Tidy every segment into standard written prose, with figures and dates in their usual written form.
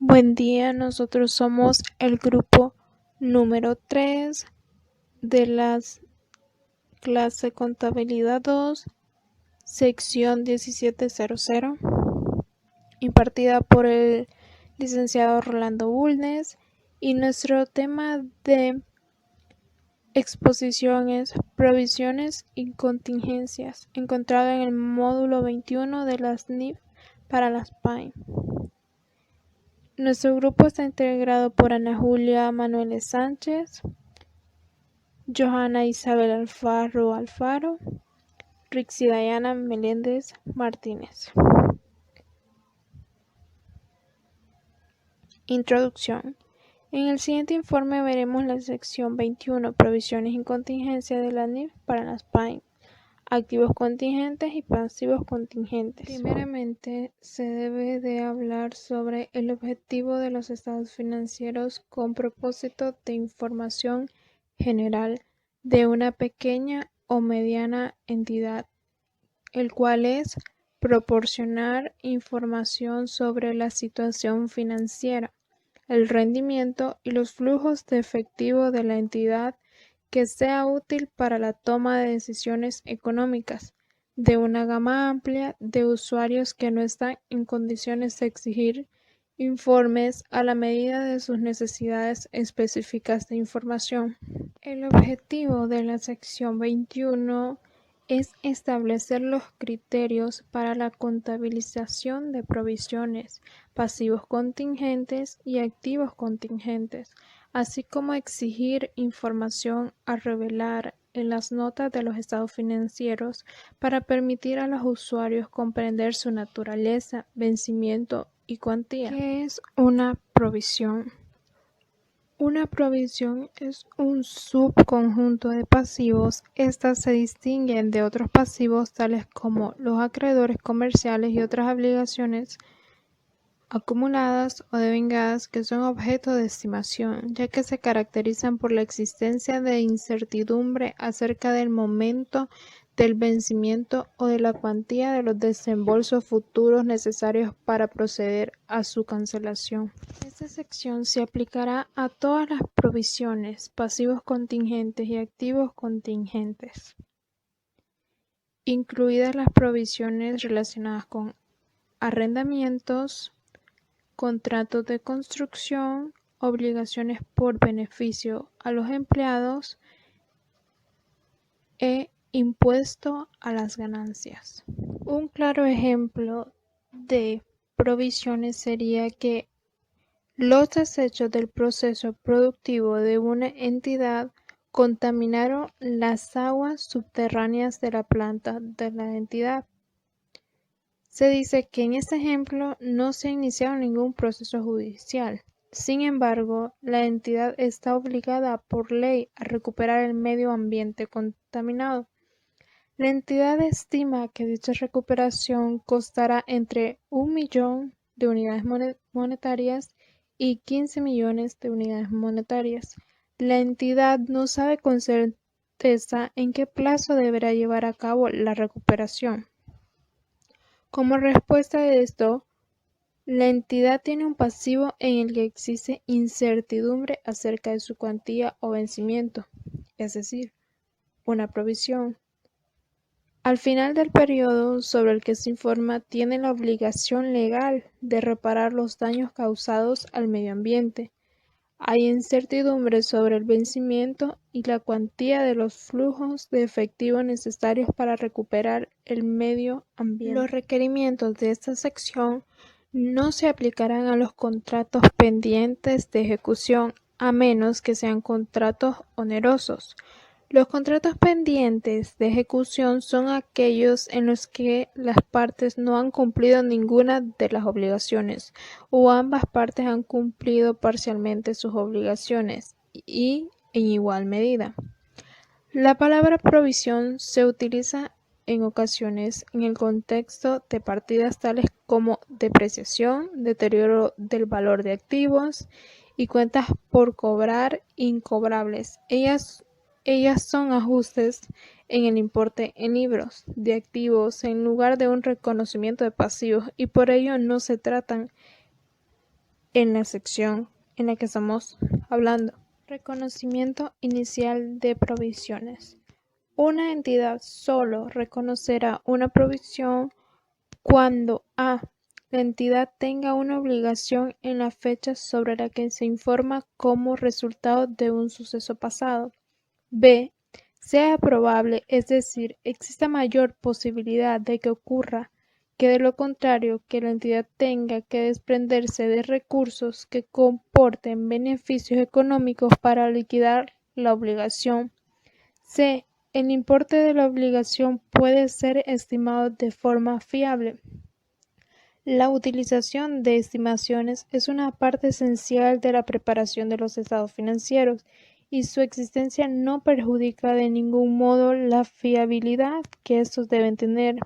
Buen día, nosotros somos el grupo número 3 de la clase Contabilidad 2, sección 1700, impartida por el licenciado Rolando Bulnes, y nuestro tema de exposición es provisiones y contingencias, encontrado en el módulo 21 de las NIF para las PAIM. Nuestro grupo está integrado por Ana Julia Manueles Sánchez, Johanna Isabel Alfaro, Rixi Dayana Meléndez Martínez. Introducción. En el siguiente informe veremos la sección 21, provisiones y contingencias de la NIF para las PAIM, activos contingentes y pasivos contingentes. Primeramente, se debe de hablar sobre el objetivo de los estados financieros con propósito de información general de una pequeña o mediana entidad, el cual es proporcionar información sobre la situación financiera, el rendimiento y los flujos de efectivo de la entidad que sea útil para la toma de decisiones económicas de una gama amplia de usuarios que no están en condiciones de exigir informes a la medida de sus necesidades específicas de información. El objetivo de la sección 21 es establecer los criterios para la contabilización de provisiones, pasivos contingentes y activos contingentes, así como exigir información a revelar en las notas de los estados financieros para permitir a los usuarios comprender su naturaleza, vencimiento y cuantía. ¿Qué es una provisión? Una provisión es un subconjunto de pasivos. Estas se distinguen de otros pasivos tales como los acreedores comerciales y otras obligaciones acumuladas o devengadas que son objeto de estimación, ya que se caracterizan por la existencia de incertidumbre acerca del momento del vencimiento o de la cuantía de los desembolsos futuros necesarios para proceder a su cancelación. Esta sección se aplicará a todas las provisiones, pasivos contingentes y activos contingentes, incluidas las provisiones relacionadas con arrendamientos, contratos de construcción, obligaciones por beneficio a los empleados e impuesto a las ganancias. Un claro ejemplo de provisiones sería que los desechos del proceso productivo de una entidad contaminaron las aguas subterráneas de la planta de la entidad. Se dice que en este ejemplo no se ha iniciado ningún proceso judicial. Sin embargo, la entidad está obligada por ley a recuperar el medio ambiente contaminado. La entidad estima que dicha recuperación costará entre 1 millón de unidades monetarias y 15 millones de unidades monetarias. La entidad no sabe con certeza en qué plazo deberá llevar a cabo la recuperación. Como respuesta a esto, la entidad tiene un pasivo en el que existe incertidumbre acerca de su cuantía o vencimiento, es decir, una provisión. Al final del periodo sobre el que se informa, tiene la obligación legal de reparar los daños causados al medio ambiente. Hay incertidumbre sobre el vencimiento y la cuantía de los flujos de efectivo necesarios para recuperar el medio ambiente. Los requerimientos de esta sección no se aplicarán a los contratos pendientes de ejecución a menos que sean contratos onerosos. Los contratos pendientes de ejecución son aquellos en los que las partes no han cumplido ninguna de las obligaciones o ambas partes han cumplido parcialmente sus obligaciones y en igual medida. La palabra provisión se utiliza en ocasiones en el contexto de partidas tales como depreciación, deterioro del valor de activos y cuentas por cobrar incobrables. Ellas son ajustes en el importe en libros de activos en lugar de un reconocimiento de pasivos y por ello no se tratan en la sección en la que estamos hablando. Reconocimiento inicial de provisiones. Una entidad solo reconocerá una provisión cuando a. La entidad tenga una obligación en la fecha sobre la que se informa como resultado de un suceso pasado. B. Sea probable, es decir, exista mayor posibilidad de que ocurra que de lo contrario que la entidad tenga que desprenderse de recursos que comporten beneficios económicos para liquidar la obligación. C. El importe de la obligación puede ser estimado de forma fiable. La utilización de estimaciones es una parte esencial de la preparación de los estados financieros y su existencia no perjudica de ningún modo la fiabilidad que estos deben tener.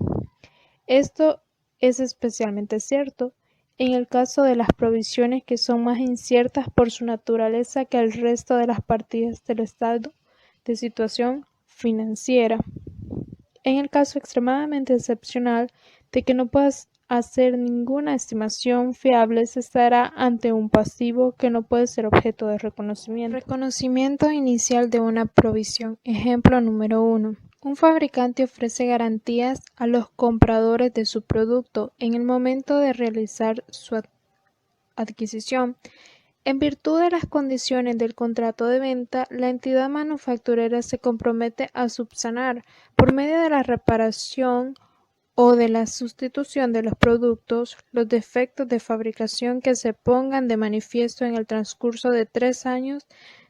Esto es especialmente cierto en el caso de las provisiones que son más inciertas por su naturaleza que el resto de las partidas del estado de situación financiera. En el caso extremadamente excepcional de que no puedas hacer ninguna estimación fiable, se estará ante un pasivo que no puede ser objeto de reconocimiento. Reconocimiento inicial de una provisión. Ejemplo número 1. Un fabricante ofrece garantías a los compradores de su producto en el momento de realizar su adquisición. En virtud de las condiciones del contrato de venta, la entidad manufacturera se compromete a subsanar, por medio de la reparación o de la sustitución de los productos, los defectos de fabricación que se pongan de manifiesto en el transcurso de 3 años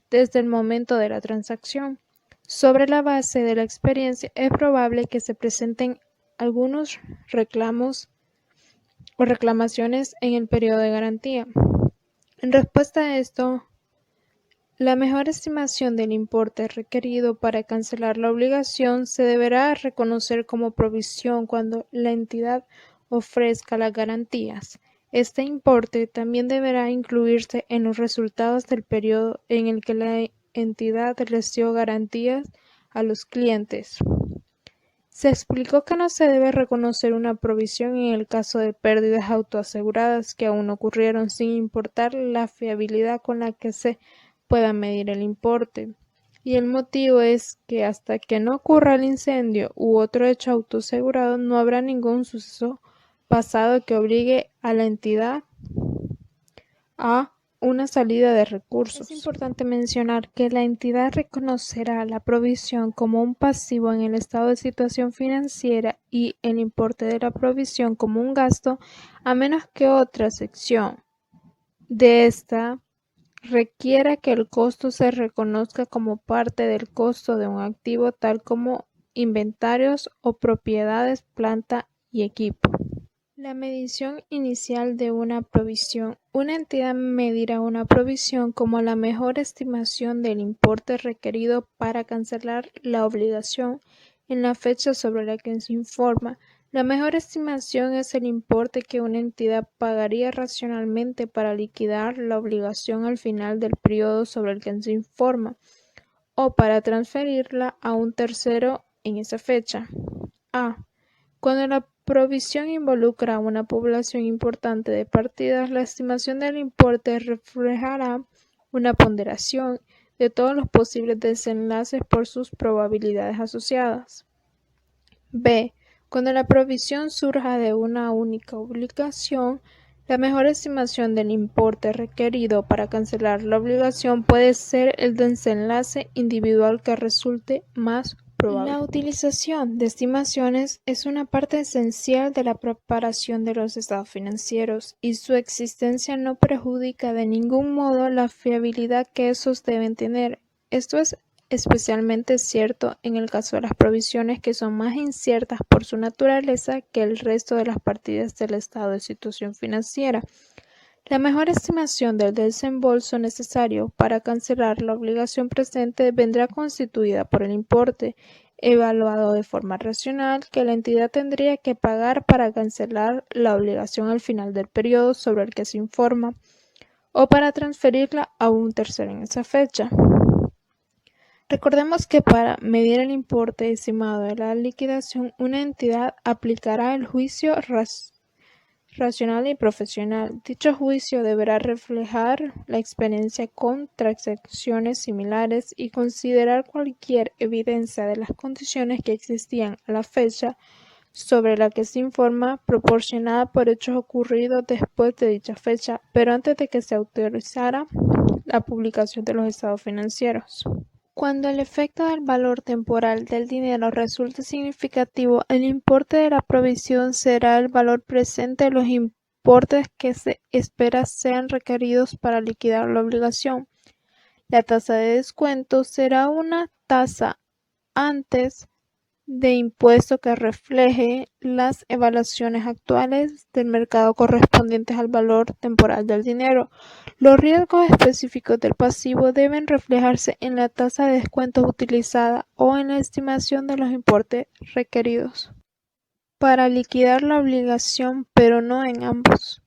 desde el momento de la transacción. Sobre la base de la experiencia, es probable que se presenten algunos reclamos o reclamaciones en el periodo de garantía. En respuesta a esto, la mejor estimación del importe requerido para cancelar la obligación se deberá reconocer como provisión cuando la entidad ofrezca las garantías. Este importe también deberá incluirse en los resultados del periodo en el que la entidad recibió garantías a los clientes. Se explicó que no se debe reconocer una provisión en el caso de pérdidas autoaseguradas que aún ocurrieron sin importar la fiabilidad con la que se pueda medir el importe. Y el motivo es que hasta que no ocurra el incendio u otro hecho autoasegurado no habrá ningún suceso pasado que obligue a la entidad a una salida de recursos. Es importante mencionar que la entidad reconocerá la provisión como un pasivo en el estado de situación financiera y el importe de la provisión como un gasto, a menos que otra sección de esta requiera que el costo se reconozca como parte del costo de un activo, tal como inventarios o propiedades, planta y equipo. La medición inicial de una provisión. Una entidad medirá una provisión como la mejor estimación del importe requerido para cancelar la obligación en la fecha sobre la que se informa. La mejor estimación es el importe que una entidad pagaría racionalmente para liquidar la obligación al final del periodo sobre el que se informa o para transferirla a un tercero en esa fecha. A. Cuando la provisión involucra a una población importante de partidas, la estimación del importe reflejará una ponderación de todos los posibles desenlaces por sus probabilidades asociadas. B. Cuando la provisión surja de una única obligación, la mejor estimación del importe requerido para cancelar la obligación puede ser el desenlace individual que resulte más probable. La utilización de estimaciones es una parte esencial de la preparación de los estados financieros y su existencia no perjudica de ningún modo la fiabilidad que estos deben tener. Esto es especialmente cierto en el caso de las provisiones que son más inciertas por su naturaleza que el resto de las partidas del estado de situación financiera. La mejor estimación del desembolso necesario para cancelar la obligación presente vendrá constituida por el importe evaluado de forma racional que la entidad tendría que pagar para cancelar la obligación al final del periodo sobre el que se informa o para transferirla a un tercero en esa fecha. Recordemos que para medir el importe estimado de la liquidación, una entidad aplicará el juicio racional y profesional. Dicho juicio deberá reflejar la experiencia con transacciones similares y considerar cualquier evidencia de las condiciones que existían a la fecha sobre la que se informa, proporcionada por hechos ocurridos después de dicha fecha, pero antes de que se autorizara la publicación de los estados financieros. Cuando el efecto del valor temporal del dinero resulte significativo, el importe de la provisión será el valor presente de los importes que se espera sean requeridos para liquidar la obligación. La tasa de descuento será una tasa antes de impuesto que refleje las evaluaciones actuales del mercado correspondientes al valor temporal del dinero. Los riesgos específicos del pasivo deben reflejarse en la tasa de descuento utilizada o en la estimación de los importes requeridos para liquidar la obligación, pero no en ambos.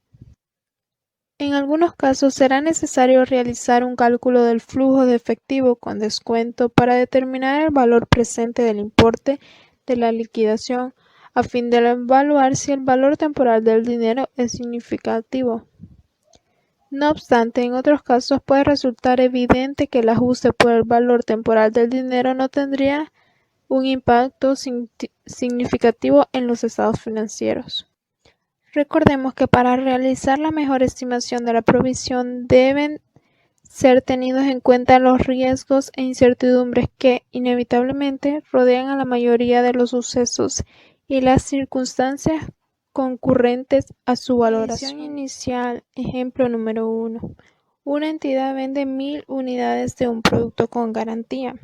En algunos casos será necesario realizar un cálculo del flujo de efectivo con descuento para determinar el valor presente del importe de la liquidación, a fin de evaluar si el valor temporal del dinero es significativo. No obstante, en otros casos puede resultar evidente que el ajuste por el valor temporal del dinero no tendría un impacto significativo en los estados financieros. Recordemos que para realizar la mejor estimación de la provisión deben ser tenidos en cuenta los riesgos e incertidumbres que, inevitablemente, rodean a la mayoría de los sucesos y las circunstancias concurrentes a su valoración inicial. Ejemplo número 1. Una entidad vende 1000 unidades de un producto con garantía,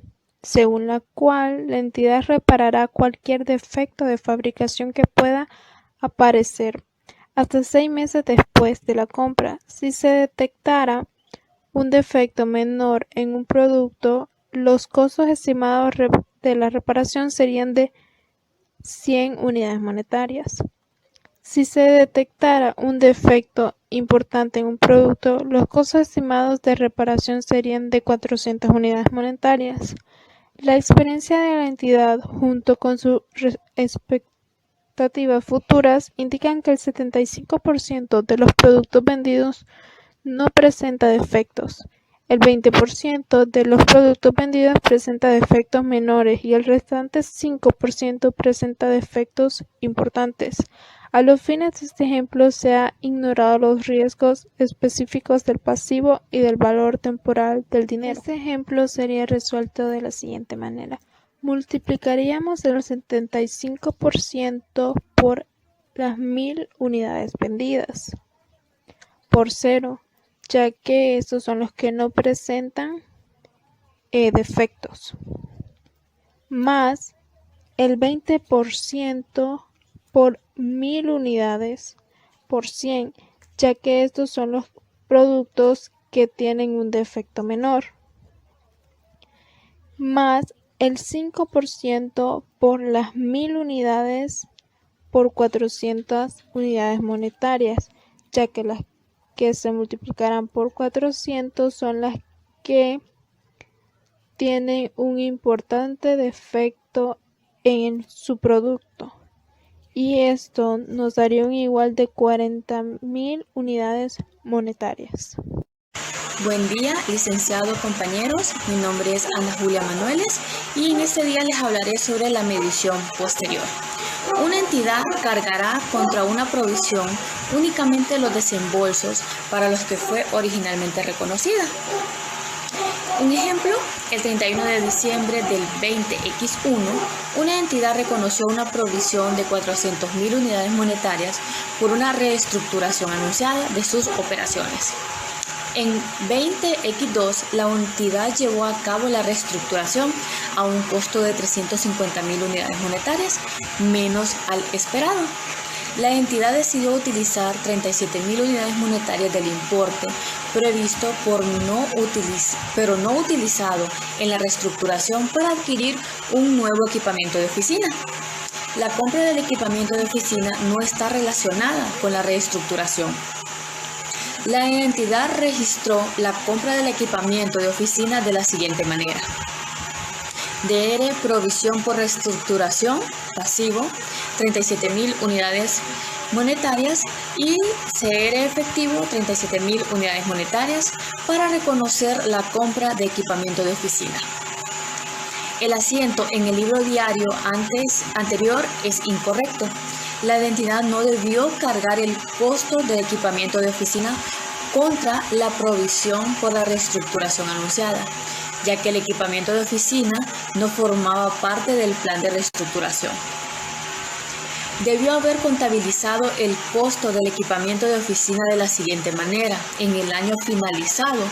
según la cual la entidad reparará cualquier defecto de fabricación que pueda aparecer hasta 6 meses después de la compra. Si se detectara un defecto menor en un producto, los costos estimados de la reparación serían de 100 unidades monetarias. Si se detectara un defecto importante en un producto, los costos estimados de reparación serían de 400 unidades monetarias. La experiencia de la entidad, junto con sus expectativas futuras, indican que el 75% de los productos vendidos no presenta defectos, el 20% de los productos vendidos presenta defectos menores y el restante 5% presenta defectos importantes. A los fines de este ejemplo se han ignorado los riesgos específicos del pasivo y del valor temporal del dinero. Este ejemplo sería resuelto de la siguiente manera. Multiplicaríamos el 75% por las 1000 unidades vendidas por 0, ya que estos son los que no presentan defectos, más el 20% por 1000 unidades por 100, ya que estos son los productos que tienen un defecto menor, más el 5% por las 1000 unidades por 400 unidades monetarias, ya que las que se multiplicarán por 400 son las que tienen un importante defecto en su producto, y esto nos daría un igual de 40.000 unidades monetarias. Buen día, licenciados compañeros. Mi nombre es Ana Julia Manueles y en este día les hablaré sobre la medición posterior. Una entidad cargará contra una provisión únicamente los desembolsos para los que fue originalmente reconocida. Un ejemplo, el 31 de diciembre del 20X1, una entidad reconoció una provisión de 400.000 unidades monetarias por una reestructuración anunciada de sus operaciones. En 20X2, la entidad llevó a cabo la reestructuración a un costo de 350.000 unidades monetarias, menos al esperado. La entidad decidió utilizar 37.000 unidades monetarias del importe previsto pero no utilizado en la reestructuración para adquirir un nuevo equipamiento de oficina. La compra del equipamiento de oficina no está relacionada con la reestructuración. La entidad registró la compra del equipamiento de oficina de la siguiente manera. DR, provisión por reestructuración, pasivo, 37.000 unidades monetarias y CR efectivo 37.000 unidades monetarias para reconocer la compra de equipamiento de oficina. El asiento en el libro diario anterior es incorrecto. La entidad no debió cargar el costo del equipamiento de oficina contra la provisión por la reestructuración anunciada, ya que el equipamiento de oficina no formaba parte del plan de reestructuración. Debió haber contabilizado el costo del equipamiento de oficina de la siguiente manera: en el año finalizado,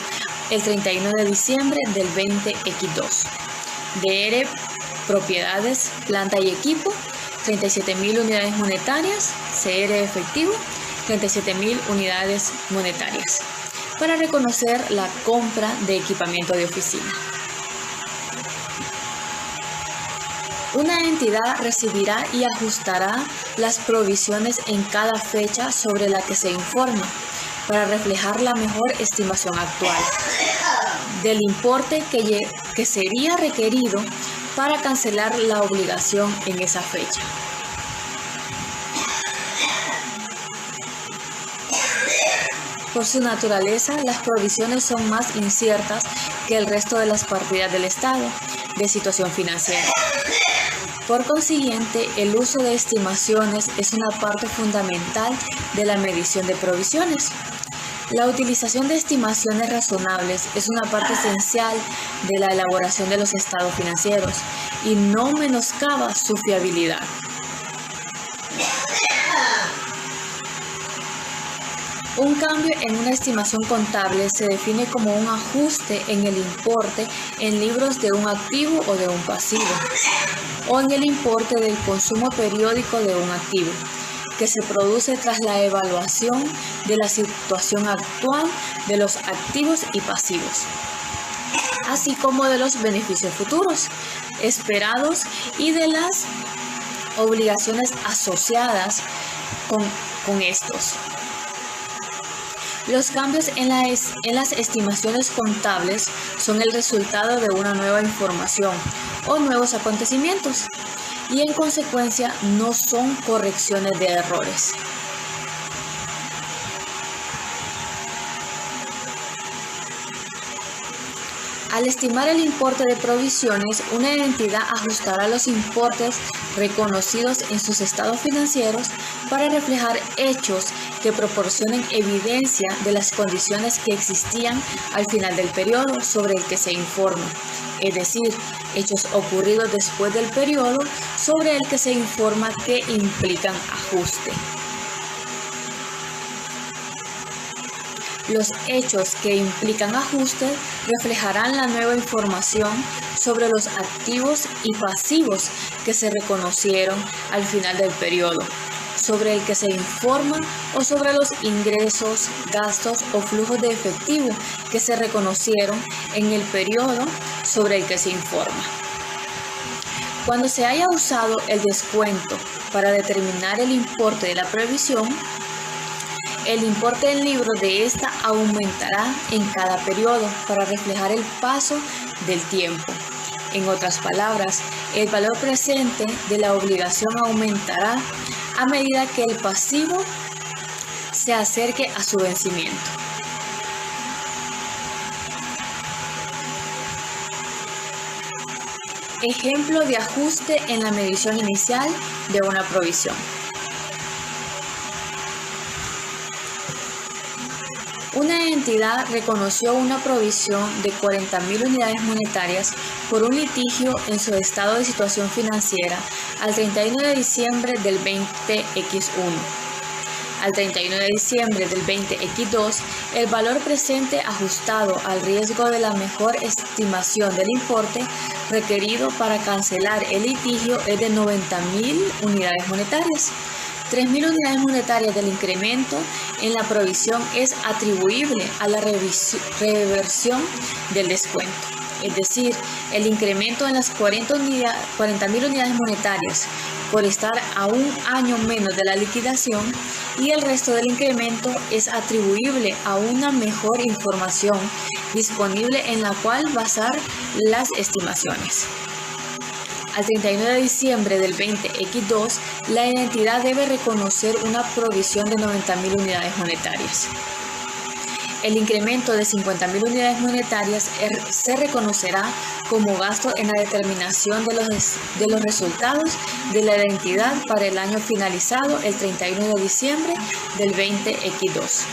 el 31 de diciembre del 20X2. DR, propiedades, planta y equipo, 37.000 unidades monetarias, CR efectivo, 37.000 unidades monetarias, para reconocer la compra de equipamiento de oficina. Una entidad recibirá y ajustará las provisiones en cada fecha sobre la que se informa para reflejar la mejor estimación actual del importe que sería requerido para cancelar la obligación en esa fecha. Por su naturaleza, las provisiones son más inciertas que el resto de las partidas del Estado de situación financiera. Por consiguiente, el uso de estimaciones es una parte fundamental de la medición de provisiones. La utilización de estimaciones razonables es una parte esencial de la elaboración de los estados financieros y no menoscaba su fiabilidad. Un cambio en una estimación contable se define como un ajuste en el importe en libros de un activo o de un pasivo, o en el importe del consumo periódico de un activo, que se produce tras la evaluación de la situación actual de los activos y pasivos, así como de los beneficios futuros esperados y de las obligaciones asociadas con estos. Los cambios en las estimaciones contables son el resultado de una nueva información o nuevos acontecimientos y en consecuencia no son correcciones de errores. Al estimar el importe de provisiones, una entidad ajustará los importes reconocidos en sus estados financieros para reflejar hechos que proporcionen evidencia de las condiciones que existían al final del periodo sobre el que se informa, es decir, hechos ocurridos después del periodo sobre el que se informa que implican ajuste. Los hechos que implican ajuste reflejarán la nueva información sobre los activos y pasivos que se reconocieron al final del periodo, sobre el que se informa, o sobre los ingresos, gastos o flujos de efectivo que se reconocieron en el periodo sobre el que se informa. Cuando se haya usado el descuento para determinar el importe de la previsión, el importe en libros de esta aumentará en cada periodo para reflejar el paso del tiempo. En otras palabras, el valor presente de la obligación aumentará a medida que el pasivo se acerque a su vencimiento. Ejemplo de ajuste en la medición inicial de una provisión. Una entidad reconoció una provisión de 40.000 unidades monetarias por un litigio en su estado de situación financiera al 31 de diciembre del 20X1. Al 31 de diciembre del 20X2, el valor presente ajustado al riesgo de la mejor estimación del importe requerido para cancelar el litigio es de 90.000 unidades monetarias. 3.000 unidades monetarias del incremento en la provisión es atribuible a la reversión del descuento, es decir, el incremento en las 40.000 unidades monetarias por estar a un año menos de la liquidación, y el resto del incremento es atribuible a una mejor información disponible en la cual basar las estimaciones. al 31 de diciembre del 20X2, la entidad debe reconocer una provisión de 90.000 unidades monetarias. El incremento de 50.000 unidades monetarias se reconocerá como gasto en la determinación de los resultados de la entidad para el año finalizado el 31 de diciembre del 20X2.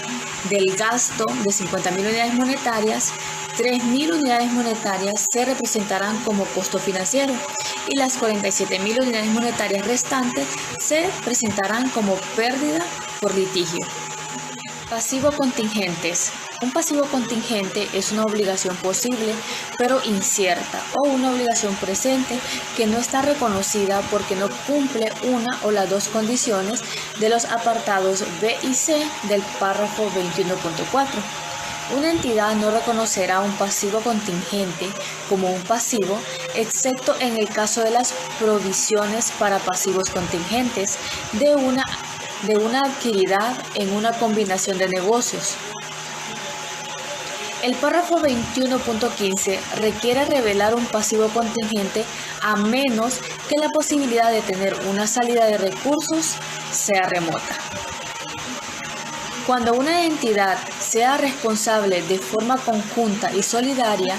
Del gasto de 50.000 unidades monetarias, 3.000 unidades monetarias se representarán como costo financiero y las 47.000 unidades monetarias restantes se presentarán como pérdida por litigio. Pasivo contingentes. Un pasivo contingente es una obligación posible pero incierta o una obligación presente que no está reconocida porque no cumple una o las dos condiciones de los apartados B y C del párrafo 21.4. Una entidad no reconocerá un pasivo contingente como un pasivo, excepto en el caso de las provisiones para pasivos contingentes de una adquirida en una combinación de negocios. El párrafo 21.15 requiere revelar un pasivo contingente a menos que la posibilidad de tener una salida de recursos sea remota. Cuando una entidad sea responsable de forma conjunta y solidaria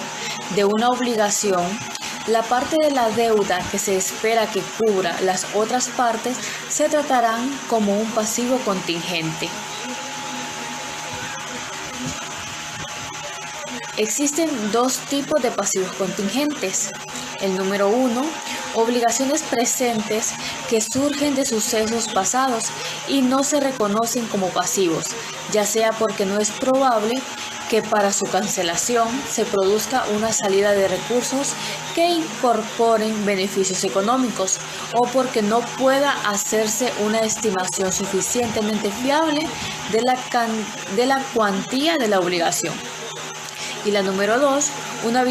de una obligación, la parte de la deuda que se espera que cubra las otras partes se tratarán como un pasivo contingente. Existen dos tipos de pasivos contingentes. El número 1, obligaciones presentes que surgen de sucesos pasados y no se reconocen como pasivos, ya sea porque no es probable que para su cancelación se produzca una salida de recursos que incorporen beneficios económicos o porque no pueda hacerse una estimación suficientemente fiable de la cuantía de la obligación. Y la número 2, una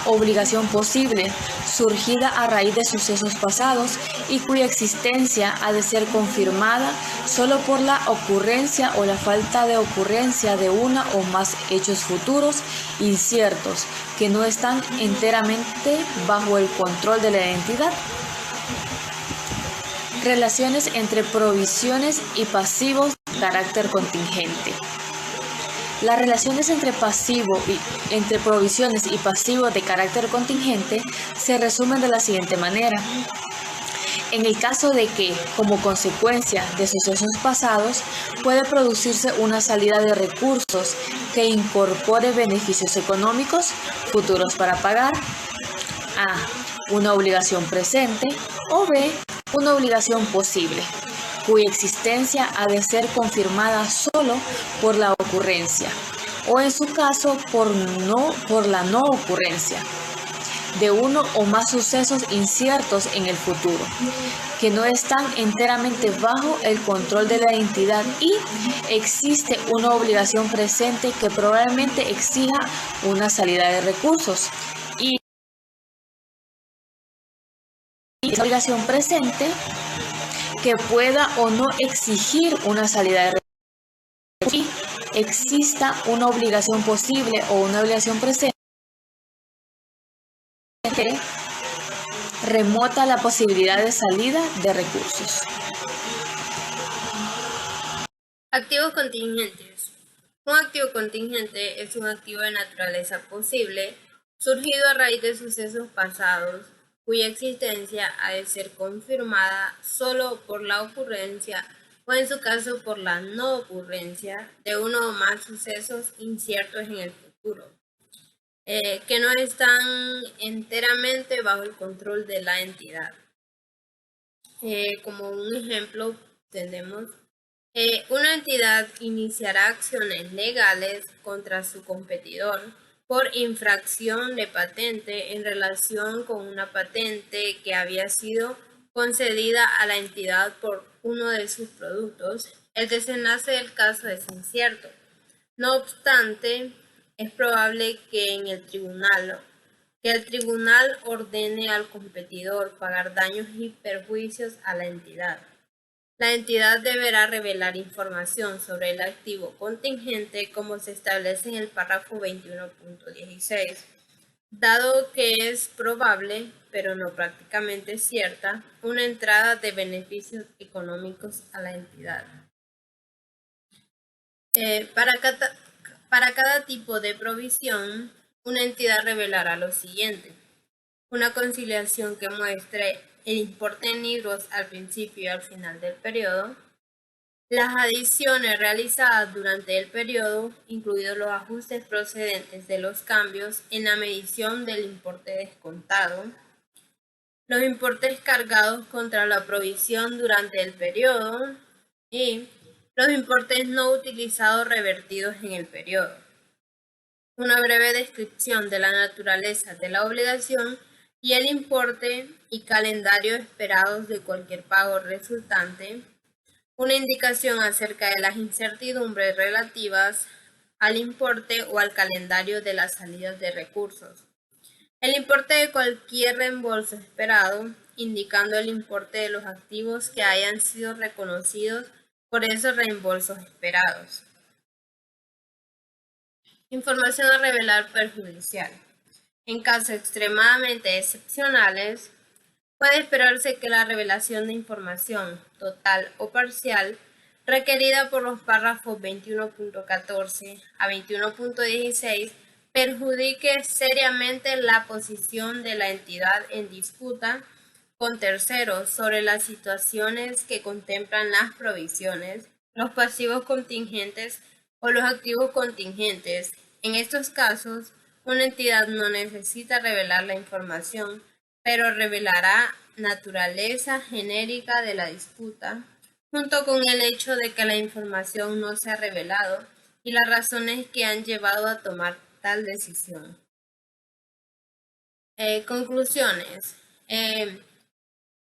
obligación posible surgida a raíz de sucesos pasados y cuya existencia ha de ser confirmada solo por la ocurrencia o la falta de ocurrencia de una o más hechos futuros inciertos que no están enteramente bajo el control de la entidad. Relaciones entre provisiones y pasivos de carácter contingente. Las relaciones entre provisiones y pasivos de carácter contingente se resumen de la siguiente manera. En el caso de que, como consecuencia de sucesos pasados, puede producirse una salida de recursos que incorpore beneficios económicos futuros para pagar. A. Una obligación presente o B. Una obligación posible, cuya existencia ha de ser confirmada solo por la ocurrencia, o en su caso por la no ocurrencia, de uno o más sucesos inciertos en el futuro, que no están enteramente bajo el control de la entidad y existe una obligación presente que probablemente exija una salida de recursos. Y esa obligación presente que pueda o no exigir una salida de recursos y exista una obligación posible o una obligación presente que remota la posibilidad de salida de recursos. Activos contingentes. Un activo contingente es un activo de naturaleza posible surgido a raíz de sucesos pasados cuya existencia ha de ser confirmada solo por la ocurrencia o en su caso por la no ocurrencia de uno o más sucesos inciertos en el futuro, que no están enteramente bajo el control de la entidad. Como un ejemplo tenemos una entidad iniciará acciones legales contra su competidor por infracción de patente en relación con una patente que había sido concedida a la entidad por uno de sus productos. El desenlace del caso es incierto. No obstante, es probable que el tribunal ordene al competidor pagar daños y perjuicios a la entidad. La entidad deberá revelar información sobre el activo contingente como se establece en el párrafo 21.16. dado que es probable, pero no prácticamente cierta, una entrada de beneficios económicos a la entidad. Para cada tipo de provisión, una entidad revelará lo siguiente: una conciliación que muestre el importe en libros al principio y al final del periodo, las adiciones realizadas durante el periodo, incluidos los ajustes procedentes de los cambios en la medición del importe descontado, los importes cargados contra la provisión durante el periodo y los importes no utilizados revertidos en el periodo. Una breve descripción de la naturaleza de la obligación y el importe y calendario esperados de cualquier pago resultante. Una indicación acerca de las incertidumbres relativas al importe o al calendario de las salidas de recursos. El importe de cualquier reembolso esperado, indicando el importe de los activos que hayan sido reconocidos por esos reembolsos esperados. Información a revelar perjudicial. En casos extremadamente excepcionales, puede esperarse que la revelación de información, total o parcial, requerida por los párrafos 21.14 a 21.16, perjudique seriamente la posición de la entidad en disputa con terceros sobre las situaciones que contemplan las provisiones, los pasivos contingentes o los activos contingentes. En estos casos, una entidad no necesita revelar la información, pero revelará naturaleza genérica de la disputa, junto con el hecho de que la información no se ha revelado y las razones que han llevado a tomar tal decisión. Conclusiones.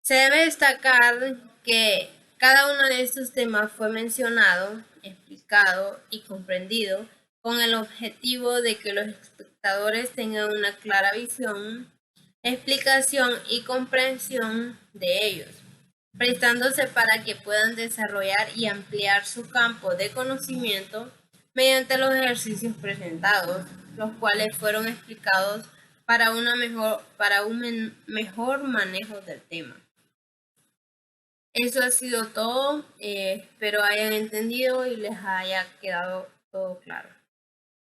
Se debe destacar que cada uno de estos temas fue mencionado, explicado y comprendido con el objetivo de que los espectadores tengan una clara visión, explicación y comprensión de ellos, prestándose para que puedan desarrollar y ampliar su campo de conocimiento mediante los ejercicios presentados, los cuales fueron explicados para un mejor manejo del tema. Eso ha sido todo, espero hayan entendido y les haya quedado todo claro.